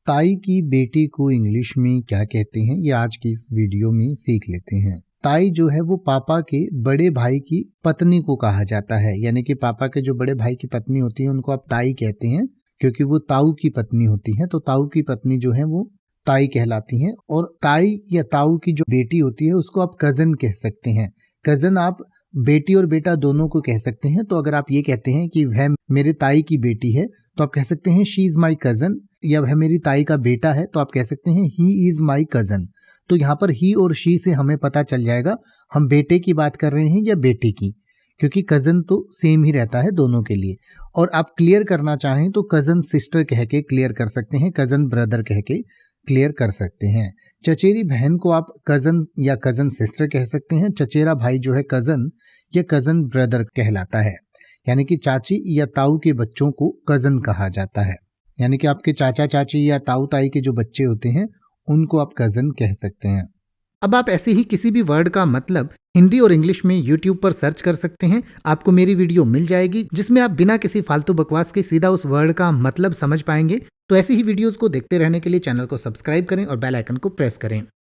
ताई की बेटी को इंग्लिश में क्या कहते हैं, ये आज की इस वीडियो में सीख लेते हैं। ताई जो है वो पापा के बड़े भाई की पत्नी को कहा जाता है, यानी कि पापा के जो बड़े भाई की पत्नी होती है उनको आप ताई कहते हैं, क्योंकि वो ताऊ की पत्नी होती है। तो ताऊ की पत्नी जो है वो ताई कहलाती है। और ताई या ताऊ की जो बेटी होती है उसको आप कजन कह सकते हैं। कजन आप बेटी और बेटा दोनों को कह सकते हैं। तो अगर आप ये कहते हैं कि वह मेरे ताई की बेटी है तो आप कह सकते हैं शी इज माई कजन, या वह मेरी ताई का बेटा है तो आप कह सकते हैं ही इज माई कजन। तो यहाँ पर ही और शी से हमें पता चल जाएगा हम बेटे की बात कर रहे हैं या बेटी की, क्योंकि कजन तो सेम ही रहता है दोनों के लिए। और आप क्लियर करना चाहें तो कजन सिस्टर कह के क्लियर कर सकते हैं, कजन ब्रदर कह के क्लियर कर सकते हैं। चचेरी बहन को आप कजन या कजन सिस्टर कह सकते हैं। चचेरा भाई जो है कजन या कजन ब्रदर कहलाता है, यानी कि चाची या ताऊ के बच्चों को कजन कहा जाता है। यानी कि आपके चाचा चाची या ताऊ ताई के जो बच्चे होते हैं उनको आप कजन कह सकते हैं। अब आप ऐसे ही किसी भी वर्ड का मतलब हिंदी और इंग्लिश में YouTube पर सर्च कर सकते हैं, आपको मेरी वीडियो मिल जाएगी जिसमें आप बिना किसी फालतू बकवास के सीधा उस वर्ड का मतलब समझ पाएंगे। तो ऐसी ही वीडियोस को देखते रहने के लिए चैनल को सब्सक्राइब करें और बेल आइकन को प्रेस करें।